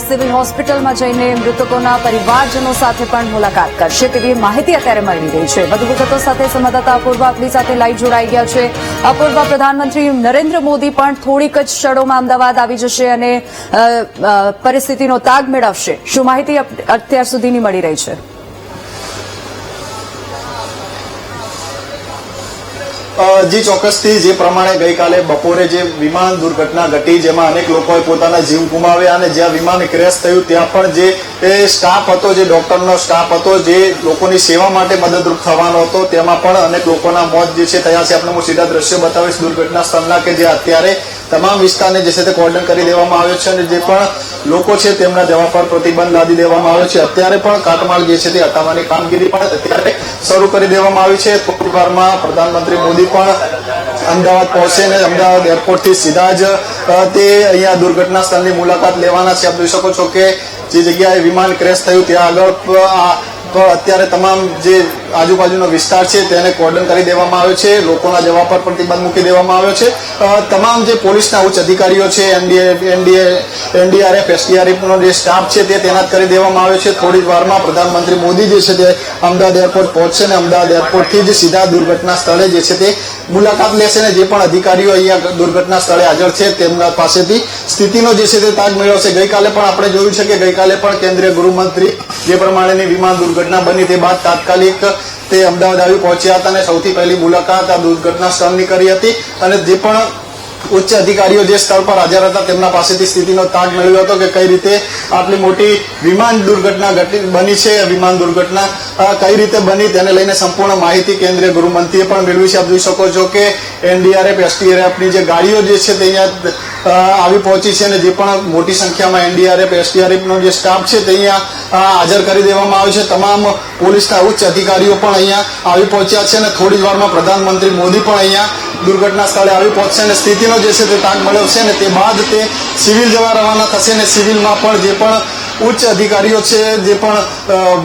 Civil હોસ્પિટલમાં જઈને મૃતકોના પરિવારજનો સાથે પણ મુલાકાત કરશે તેવી માહિતી અત્યારે મળી રહી છે। વધુ વિગતો સાથે સંવાદદાતા અપૂર્વા આપણી સાથે લાઈવ જોડાઈ ગયા છે। અપૂર્વા, પ્રધાનમંત્રી નરેન્દ્ર મોદી પણ થોડીક જ ક્ષણોમાં અમદાવાદ આવી જશે અને પરિસ્થિતિનો તાગ મેળવશે। શું માહિતી અત્યાર સુધીની મળી રહી છે? જી ચોક્કસથી જે પ્રમાણે ગઈકાલે બપોરે જે વિમાન દુર્ઘટના ઘટી જેમાં અનેક લોકોએ પોતાના જીવ ગુમાવ્યા અને જ્યાં વિમાન ક્રેશ થયું ત્યાં પણ જે સ્ટાફ હતો, જે ડોક્ટરનો સ્ટાફ હતો, જે લોકોની સેવા માટે મદદરૂપ થવાનો હતો, તેમાં પણ અનેક લોકોના મોત જે છે થયા છે। આપણે હું સીધા દ્રશ્યો બતાવીશ દુર્ઘટના સ્થળના કે જે અત્યારે તમામ વિસ્તારને જે છે તે કોર્ડન કરી દેવામાં આવ્યો છે અને જે પણ લોકો છે તેમના જવા પર પ્રતિબંધ લાદી દેવામાં આવ્યો છે। અત્યારે પણ કાટમાળ જે છે તે હટાવવાની કામગીરી પણ અત્યારે શરૂ કરી દેવામાં આવી છે। થોડી વારમાં પ્રધાનમંત્રી મોદી પણ અમદાવાદ પહોંચશે અને અમદાવાદ એરપોર્ટથી સીધા જ તે અહીંયા દુર્ઘટના સ્થળની મુલાકાત લેવાના છે। આપ જોઈ શકો છો કે જે જગ્યાએ વિમાન ક્રેશ થયું ત્યાં આગળ અત્યારે તમામ જે આજુબાજુનો વિસ્તાર છે તેને કોર્ડન કરી દેવામાં આવ્યો છે। લોકોના જવા પર પ્રતિબંધ મૂકી દેવામાં આવ્યો છે। તમામ જે પોલીસના ઉચ્ચ અધિકારીઓ છે, એનડીઆરએફ, એસડીઆરએફનો જે સ્ટાફ છે તે તૈનાત કરી દેવામાં આવ્યો છે। થોડી જ વારમાં પ્રધાનમંત્રી મોદી જે છે તે અમદાવાદ એરપોર્ટ પહોંચશે અને અમદાવાદ એરપોર્ટથી જ સીધા દુર્ઘટના સ્થળે જે છે તે મુલાકાત લેશે અને જે પણ અધિકારીઓ અહીંયા દુર્ઘટના સ્થળે હાજર છે તેમના પાસેથી સ્થિતિનો જે છે તે તાગ મેળવશે। ગઈકાલે પણ આપણે જોયું છે કે ગઈકાલે પણ કેન્દ્રીય ગૃહમંત્રી જે પ્રમાણેની વિમાન દુર્ઘટના બની તે બાદ તાત્કાલિક તે અમદાવાદ આવી પહોંચ્યા હતા અને સૌથી પહેલી મુલાકાત આ દુર્ઘટના સ્થળની કરી હતી અને જે પણ ઉચ્ચ અધિકારીઓ જે સ્થળ પર હાજર હતા તેમના પાસેથી સ્થિતિનો તાગ મેળવ્યો હતો કે કઈ રીતે આટલી મોટી વિમાન દુર્ઘટના બની છે। વિમાન દુર્ઘટના કઈ રીતે બની તેને લઈને સંપૂર્ણ માહિતી કેન્દ્રીય ગૃહમંત્રીએ પણ મેળવી છે। આપ જોઈ શકો છો કે એનડીઆરએફ, એસડીઆરએફની જે ગાડીઓ જે છે તે અહીંયા આવી પહોંચી છે અને જે પણ મોટી સંખ્યામાં એનડીઆરએફ, એસડીઆરએફનો જે સ્ટાફ છે તે અહીંયા હાજર કરી દેવામાં આવ્યો છે। તમામ પોલીસના ઉચ્ચ અધિકારીઓ પણ અહીંયા આવી પહોંચ્યા છે અને થોડી જ વારમાં પ્રધાનમંત્રી મોદી પણ અહીંયા દુર્ઘટના સ્થળે આવી પહોંચશે અને સ્થિતિનો જે છે તે તાગ મેળવશે અને તે બાદ તે સિવિલ જવા રવાના થશે અને સિવિલમાં પણ જે પણ ઉચ્ચ અધિકારીઓ છે, જે પણ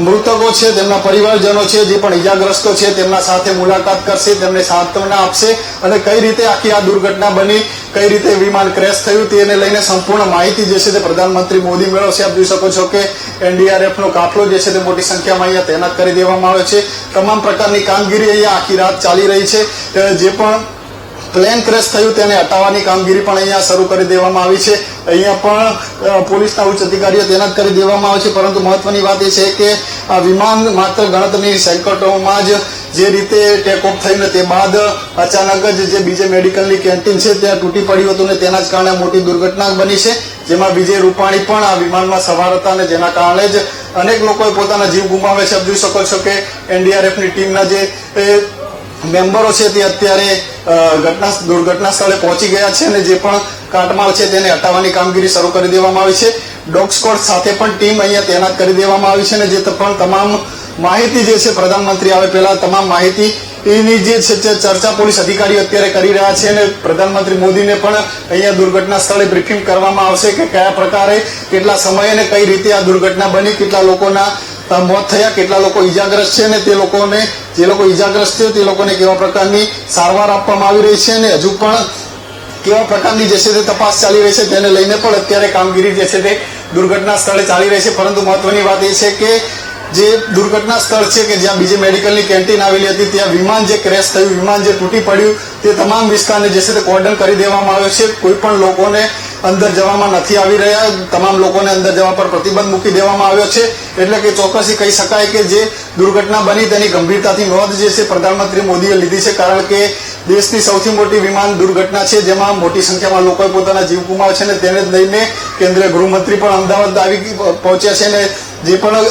મૃતકો છે, તેમના પરિવારજનો છે, જે પણ ઈજાગ્રસ્તો છે તેમના સાથે મુલાકાત કરશે, તેમને સાંત્વના આપશે અને કઈ રીતે આખી આ દુર્ઘટના બની, કઈ રીતે વિમાન ક્રેશ થયું તેને લઈને સંપૂર્ણ માહિતી જે છે તે પ્રધાનમંત્રી મોદી મેળવશે। આપ જોઈ શકો છો કે એનડીઆરએફનો કાફલો જે છે તે મોટી સંખ્યામાં અહીંયા તૈનાત કરી દેવામાં આવ્યો છે। તમામ પ્રકારની કામગીરી અહીંયા આખી રાત ચાલી રહી છે। જે પણ પ્લેન ક્રેશ થયું તેને હટાવવાની કામગીરી પણ અહીંયા શરૂ કરી દેવામાં આવી છે। અહીંયા પણ પોલીસના ઉચ્ચ અધિકારીઓ તૈનાત કરી દેવામાં આવે છે, પરંતુ મહત્વની વાત એ છે કે આ વિમાન માત્ર ગણતરીની સેકન્ડોમાં જ જે રીતે ટેક ઓફ થયું ને તે બાદ અચાનક જ જે બીજે મેડિકલની કેન્ટીન છે ત્યાં તૂટી પડ્યું હતું ને તેના જ કારણે મોટી દુર્ઘટના બની છે, જેમાં વિજય રૂપાણી પણ આ વિમાનમાં સવાર હતા અને જેના કારણે જ અનેક લોકોએ પોતાના જીવ ગુમાવે છે। આપ જોઈ શકો છો કે એનડીઆરએફની ટીમના જે મેમ્બરો છે તે અત્યારે દુર્ઘટના સ્થળે પહોંચી ગયા છે અને જે પણ કાટમાળ છે તેને હટાવવાની કામગીરી શરૂ કરી દેવામાં આવી છે। ડોગ સ્ક્વોડ સાથે પણ ટીમ અહીંયા તૈનાત કરી દેવામાં આવી છે અને જે પણ તમામ માહિતી જે છે પ્રધાનમંત્રી આવે પહેલા તમામ માહિતી એની જે છે ચર્ચા પોલીસ અધિકારીઓ અત્યારે કરી રહ્યા છે અને પ્રધાનમંત્રી મોદીને પણ અહીંયા દુર્ઘટના સ્થળે બ્રીફિંગ કરવામાં આવશે કે કયા પ્રકારે, કેટલા સમયે અને કઈ રીતે આ દુર્ઘટના બની, કેટલા લોકોના મોત થયા, કેટલા લોકો ઈજાગ્રસ્ત છે અને તે લોકોને, જે લોકો ઈજાગ્રસ્ત છે તે લોકોને કેવા પ્રકારની સારવાર આપવામાં આવી રહી છે અને હજુ પણ કેવા પ્રકારની જે છે તે તપાસ ચાલી રહી છે તેને લઈને પણ અત્યારે કામગીરી જે છે તે દુર્ઘટના સ્થળે ચાલી રહી છે। પરંતુ મહત્વની વાત એ છે કે જે દુર્ઘટના સ્થળ છે કે જ્યાં બીજી મેડિકલની કેન્ટીન આવેલી હતી ત્યાં વિમાન જે ક્રેશ થયું, વિમાન જે તૂટી પડ્યું તે તમામ વિસ્તારને જે છે તે કોર્ડન કરી દેવામાં આવ્યો છે। કોઈ પણ લોકોને અંદર જવામાં નથી આવી રહ્યા, તમામ લોકોને અંદર જવા પર પ્રતિબંધ મૂકી દેવામાં આવ્યો છે। એટલે કે ચોક્કસી કહી શકાય કે જે દુર્ઘટના બની તેની ગંભીરતાથી નોંધ જે છે પ્રધાનમંત્રી મોદીએ લીધી છે, કારણ કે દેશની સૌથી મોટી વિમાન દુર્ઘટના છે જેમાં મોટી સંખ્યામાં લોકોએ પોતાના જીવ ગુમાવ્યા છે અને તેને જ લઈને કેન્દ્રીય ગૃહમંત્રી પણ અમદાવાદ આવી પહોંચ્યા છે અને જે પણ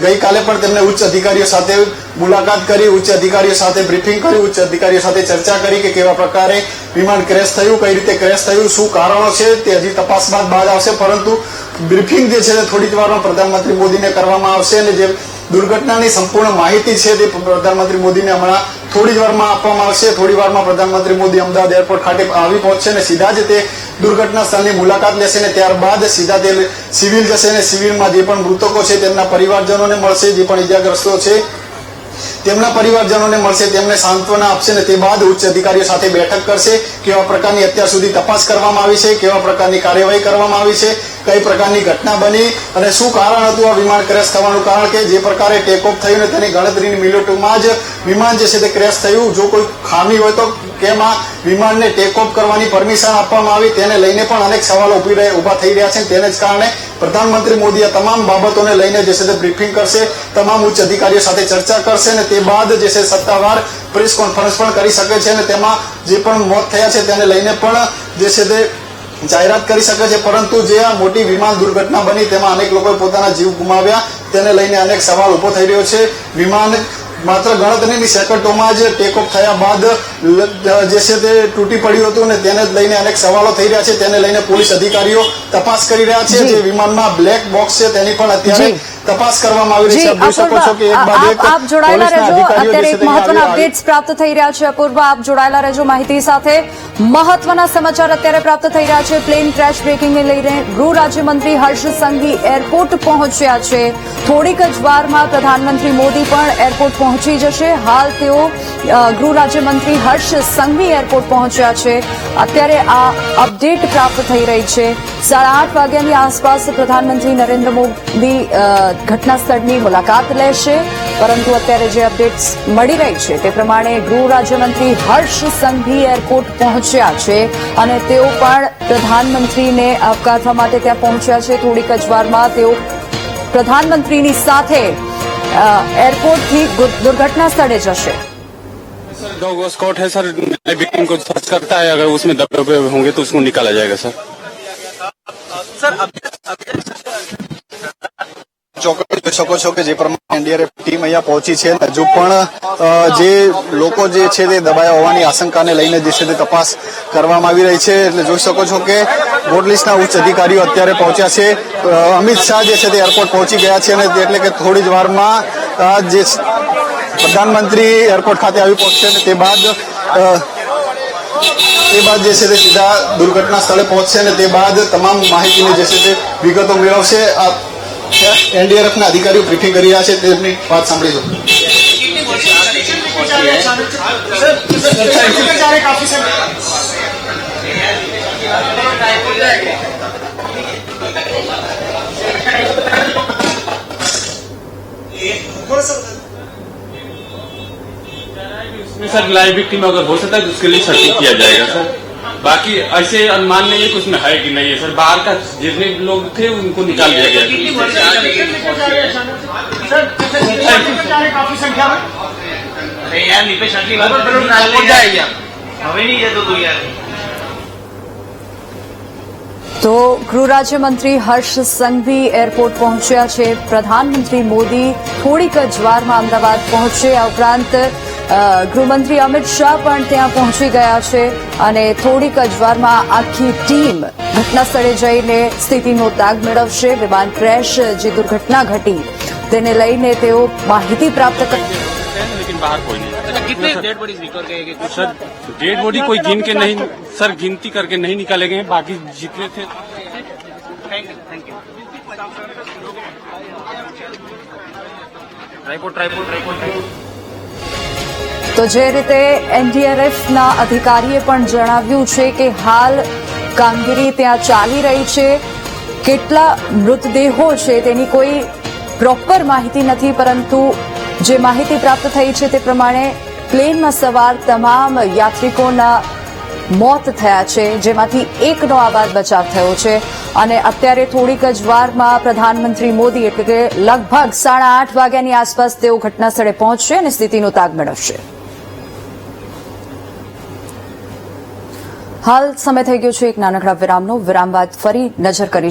ગઈકાલે પણ તેમને ઉચ્ચ અધિકારીઓ સાથે મુલાકાત કરી, ઉચ્ચ અધિકારીઓ સાથે બ્રીફિંગ કરી, ઉચ્ચ અધિકારીઓ સાથે ચર્ચા કરી કે કેવા પ્રકારે વિમાન ક્રેશ થયું, કઈ રીતે ક્રેશ થયું, શું કારણો છે તે હજી તપાસ બાદ આવશે। પરંતુ બ્રીફિંગ જે છે થોડી જ વારમાં પ્રધાનમંત્રી મોદીને કરવામાં આવશે અને જે દુર્ઘટનાની સંપૂર્ણ માહિતી છે તે પ્રધાનમંત્રી મોદીને હમણાં થોડી જ વારમાં આપવામાં આવશે। થોડી વારમાં પ્રધાનમંત્રી મોદી અમદાવાદ એરપોર્ટ ખાતે આવી પહોંચશે અને સીધા જ તે દુર્ઘટના સ્થળની મુલાકાત લેશે અને ત્યારબાદ સીધા તે સિવિલ જશે અને સિવિલમાં જે પણ મૃતકો છે તેમના પરિવારજનોને મળશે, જે પણ ઈજાગ્રસ્તો છે તેમના પરિવારજનોને મળશે, તેમને સાંત્વના આપશે અને તે બાદ ઉચ્ચ અધિકારીઓ સાથે બેઠક કરશે, કેવા પ્રકારની અત્યાર સુધી તપાસ કરવામાં આવી છે, કેવા પ્રકારની કાર્યવાહી કરવામાં આવી છે, કઈ પ્રકારની ઘટના બની અને શું કારણ હતું આ વિમાન ક્રેશ થવાનું. કારણ કે જે પ્રકારે ટેક ઓફ થયું ને તેની ગણતરીની મિનિટોમાં જ વિમાન જે છે તે ક્રેશ થયું. જો કોઈ ખામી હોય તો કેમ આ વિમાનને ટેક ઓફ કરવાની પરમિશન આપવામાં આવી, તેને લઈને પણ અનેક સવાલો ઉભા થઈ રહ્યા છે. તેને જ કારણે પ્રધાનમંત્રી મોદી આ તમામ બાબતોને લઈને જે છે તે બ્રીફિંગ કરશે, તમામ ઉચ્ચ અધિકારીઓ સાથે ચર્ચા કરશે અને તે બાદ જે છે સત્તાવાર પ્રેસ કોન્ફરન્સ પણ કરી શકે છે અને તેમાં જે પણ મોત થયા છે તેને લઈને પણ જે છે તે જાહેરાત કરી શકે છે. પરંતુ જે આ મોટી વિમાન દુર્ઘટના બની તેમાં અનેક લોકોએ પોતાના જીવ ગુમાવ્યા, તેને લઈને અનેક સવાલ ઉભો થઈ રહ્યો છે. વિમાન માત્ર ગણતરીની સેકન્ડોમાં જ ટેક ઓફ થયા બાદ જે છે તે તૂટી પડ્યું હતું અને તેને જ લઈને અનેક સવાલો થઈ રહ્યા છે. તેને લઈને પોલીસ અધિકારીઓ તપાસ કરી રહ્યા છે. જે વિમાનમાં બ્લેક બોક્સ છે તેની પણ અત્યારે તપાસ કરવામાં આવી રહી છે. આપ જોઈ શકો છો કે એક બાદ એક આપ જોડાયેલા રહેજો. અત્યારે એક મહત્વના પોલીસના અપડેટ્સ પ્રાપ્ત થઈ રહ્યા છે. અપૂર્વા, આપ જોડાયેલા રહેજો માહિતી સાથે. મહત્વના સમાચાર અત્યારે પ્રાપ્ત થઈ રહ્યા છે. પ્લેન ક્રેશ બ્રેકિંગને લઈને ગૃહ રાજ્યમંત્રી હર્ષ સંઘવી એરપોર્ટ પહોંચ્યા છે. થોડીક જ વારમાં પ્રધાનમંત્રી મોદી પણ એરપોર્ટ પહોંચી જશે. હાલ તેઓ ગૃહ રાજ્યમંત્રી હર્ષ સંઘવી એરપોર્ટ પહોંચ્યા છે. અત્યારે આ અપડેટ પ્રાપ્ત થઈ રહી છે. 8:30 વાગ્યાની આસપાસ પ્રધાનમંત્રી નરેન્દ્ર મોદી ઘટના સ્થળની મુલાકાત લેશે. પરંતુ અત્યારે જે અપડેટ્સ મળી રહી છે તે પ્રમાણે ગૃહ રાજ્યમંત્રી હર્ષ સંઘવી એરપોર્ટ પહોંચ્યા છે અને તેઓ પણ પ્રધાનમંત્રીને આવકારવા માટે ત્યાં પહોંચ્યા છે. થોડીક જ વારમાં તેઓ પ્રધાનમંત્રીની સાથે एयरपोर्ट थी दुर्घटना स्थले जશે. सर 2 गो स्कॉट है सर, विक्टिम को सर्च करता है, अगर उसमें दबे हुए होंगे तो उसको निकाला जाएगा सर. ચોક્કસ જોઈ શકો છો કે જે પ્રમાણે એનડીઆરએફ ટીમ અહીંયા પહોંચી છે. હજુ પણ જે લોકો જે છે તે દબાયા હોવાની આશંકાને લઈને જે છે તે તપાસ કરવામાં આવી રહી છે. એટલે જોઈ શકો છો કે બોર્ડલિસ્ટના ઉચ્ચ અધિકારીઓ અત્યારે પહોંચ્યા છે. અમિત શાહ જે છે તે એરપોર્ટ પહોંચી ગયા છે અને એટલે કે થોડી જ વારમાં જે પ્રધાનમંત્રી એરપોર્ટ ખાતે આવી પહોંચશે અને તે બાદ જે છે તે સીધા દુર્ઘટના સ્થળે પહોંચશે અને તે બાદ તમામ માહિતીની જે છે તે વિગતો મેળવશે. એનડીઆરએફના અધિકારીઓ બ્રીફિંગ કરી રહ્યા છે, તેમની વાત સાંભળીશું. सर लाइव विक्टिम अगर हो सकता है तो उसके लिए सर्टिफिकेट किया जाएगा सर. बाकी ऐसे अनुमान नहीं है कि उसमें है कि नहीं है सर. बाहर का जितने लोग थे उनको निकाल दिया गया. काफी संख्या में यार तो गृह राज्य मंत्री हर्ष संघवी एरपोर्ट पहुंच्या છે. प्रधानमंत्री मोदी થોડીક જ વારમાં અમદાવાદ પહોંચશે. આ ઉપરાંત ગૃહમંત્રી અમિત શાહ પણ ત્યાં પહોંચી ગયા છે અને થોડીક જ વારમાં આખી ટીમ ઘટના સ્થળે જઈને સ્થિતિનો તાગ મેળવશે. વિમાન ક્રેશ જે દુર્ઘટના ઘટી તેને લઈને તેઓ માહિતી પ્રાપ્ત કરશે. लेकिन बाहर कोई नहीं. कितने डेड बॉडीज रिकवर किए गए? सर डेड बॉडी कोई गिन के नहीं सर, गिनती करके नहीं निकाले गए. बाकी जितने थे थैंक यू. ट्राइपोड. તો જે રીતે એનડીઆરએફના અધિકારીએ પણ જણાવ્યું છે કે હાલ કામગીરી ત્યાં ચાલી રહી છે. કેટલા મૃતદેહો છે તેની કોઈ પ્રોપર માહિતી નથી, પરંતુ જે માહિતી પ્રાપ્ત થઈ છે તે પ્રમાણે પ્લેનમાં સવાર તમામ યાત્રિકોના મોત થયા છે, જેમાંથી એકનો આબાદ બચાવ થયો છે. અને અત્યારે થોડીક જ વારમાં પ્રધાનમંત્રી મોદી એટલે કે લગભગ 8:30 વાગ્યાની આસપાસ તેઓ ઘટના સ્થળે પહોંચશે અને સ્થિતિનો તાગ મેળવશે. હાલ સમય થઈ ગયો છે એક નાનકડા વિરામનો. વિરામ બાદ ફરી નજર કરીશું